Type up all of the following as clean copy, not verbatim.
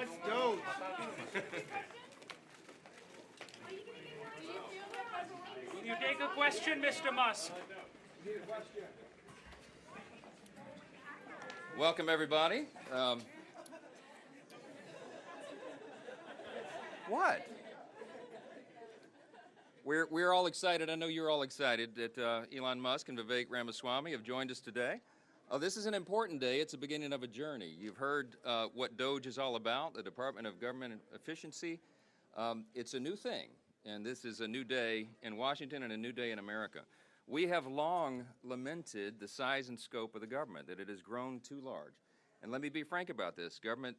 wants DOGE. Will you take a question, Mr. Musk? Welcome, everybody. What? We're all excited. I know you're all excited that Elon Musk and Vivek Ramaswamy have joined us today. This is an important day. It's the beginning of a journey. You've heard what DOGE is all about, the Department of Government Efficiency. It's a new thing, and this is a new day in Washington and a new day in America. We have long lamented the size and scope of the government, that it has grown too large. And let me be frank about this. Government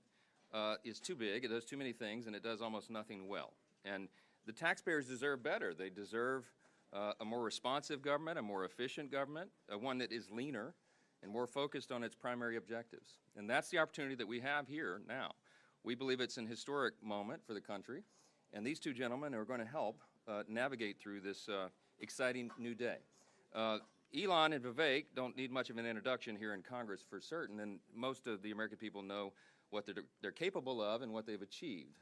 is too big, it does too many things, and it does almost nothing well. And the taxpayers deserve better. They deserve a more responsive government, a more efficient government, one that is leaner and more focused on its primary objectives. And that's the opportunity that we have here now. We believe it's an historic moment for the country, and these two gentlemen are going to help navigate through this exciting new day. Elon and Vivek don't need much of an introduction here in Congress for certain, and most of the American people know what they're capable of and what they've achieved.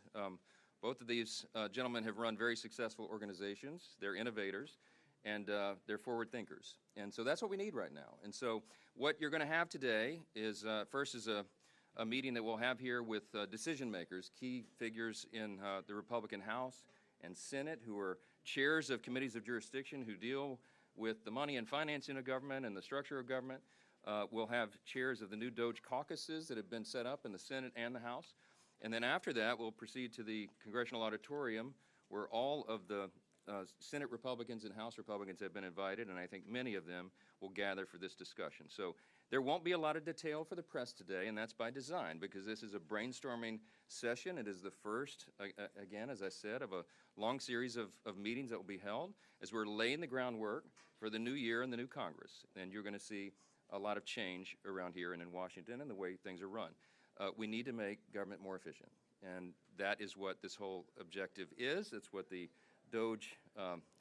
Both of these gentlemen have run very successful organizations. They're innovators, and they're forward thinkers. And so that's what we need right now. And so what you're going to have today is, first is a meeting that we'll have here with decision makers, key figures in the Republican House and Senate who are chairs of committees of jurisdiction who deal with the money and financing of government and the structure of government. We'll have chairs of the new DOGE caucuses that have been set up in the Senate and the House. And then after that, we'll proceed to the Congressional Auditorium where all of the Senate Republicans and House Republicans have been invited, and I think many of them will gather for this discussion. So there won't be a lot of detail for the press today, and that's by design because this is a brainstorming session. It is the first, again, as I said, of a long series of meetings that will be held as we're laying the groundwork for the new year and the new Congress. And you're going to see a lot of change around here and in Washington and the way things are run. We need to make government more efficient, and that is what this whole objective is. It's what the DOGE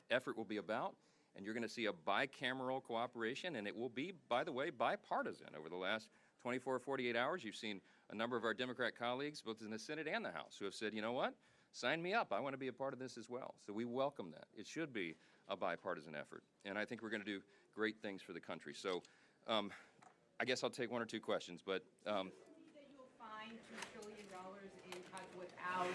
effort will be about, and you're going to see a bicameral cooperation, and it will be, by the way, bipartisan. Over the last 24 or 48 hours, you've seen a number of our Democrat colleagues, both in the Senate and the House, who have said, you know what, sign me up. I want to be a part of this as well. So we welcome that. It should be a bipartisan effort, and I think we're going to do great things for the country. So I guess I'll take one or two questions, but $2 trillion in cuts without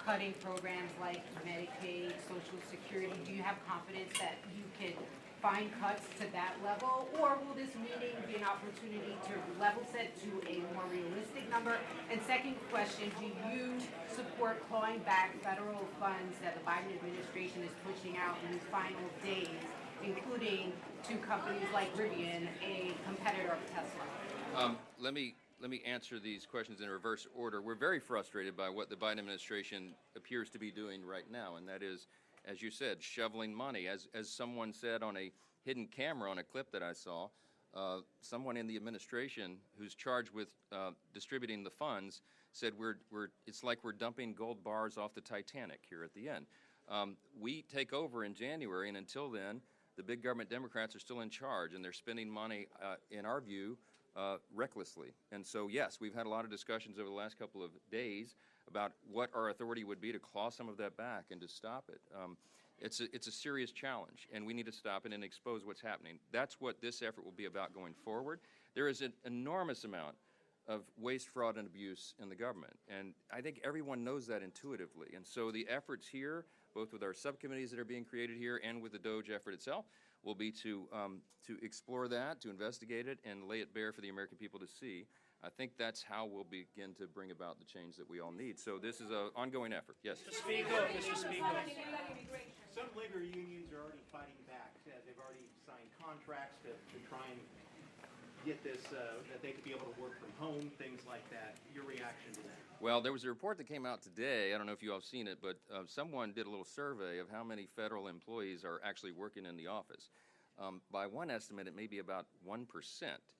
cutting programs like Medicaid, Social Security. Do you have confidence that you can find cuts to that level, or will this meeting be an opportunity to level set to a more realistic number? And second question, do you support clawing back federal funds that the Biden administration is pushing out in these final days, including to companies like Rivian, a competitor of Tesla? Let me answer these questions in reverse order. We're very frustrated by what the Biden administration appears to be doing right now, and that is, as you said, shoveling money. As someone said on a hidden camera on a clip that I saw, someone in the administration who's charged with distributing the funds said it's like we're dumping gold bars off the Titanic here at the end. We take over in January, and until then, the big government Democrats are still in charge, and they're spending money, in our view, recklessly. And so, yes, we've had a lot of discussions over the last couple of days about what our authority would be to claw some of that back and to stop it. It's a serious challenge, and we need to stop it and expose what's happening. That's what this effort will be about going forward. There is an enormous amount of waste, fraud, and abuse in the government, and I think everyone knows that intuitively. And so the efforts here, both with our subcommittees that are being created here and with the DOGE effort itself, will be to explore that, to investigate it, and lay it bare for the American people to see. I think that's how we'll begin to bring about the change that we all need. So this is an ongoing effort. Yes? Mr. Speaker. Some labor unions are already fighting back. They've already signed contracts to try and get this, that they could be able to work from home, things like that. Your reaction to that? Well, there was a report that came out today. I don't know if you all have seen it, but someone did a little survey of how many federal employees are actually working in the office. By one estimate, it may be about 1%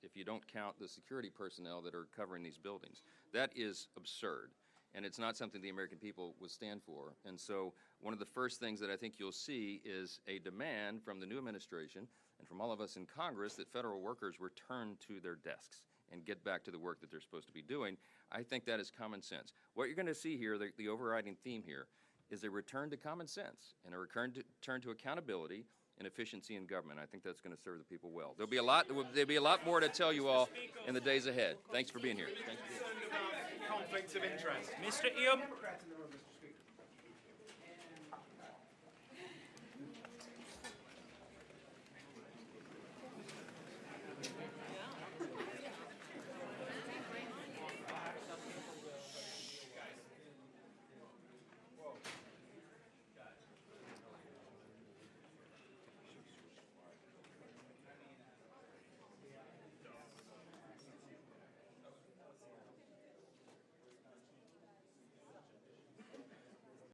if you don't count the security personnel that are covering these buildings. That is absurd, and it's not something the American people would stand for. And so one of the first things that I think you'll see is a demand from the new administration and from all of us in Congress that federal workers return to their desks and get back to the work that they're supposed to be doing. I think that is common sense. What you're going to see here, the overriding theme here, is a return to common sense and a return to accountability and efficiency in government. I think that's going to serve the people well. There'll be a lot more to tell you all in the days ahead. Thanks for being here. Thanks for being here. Conflicts of interest. Mr. Ian. Democrats in the room, Mr.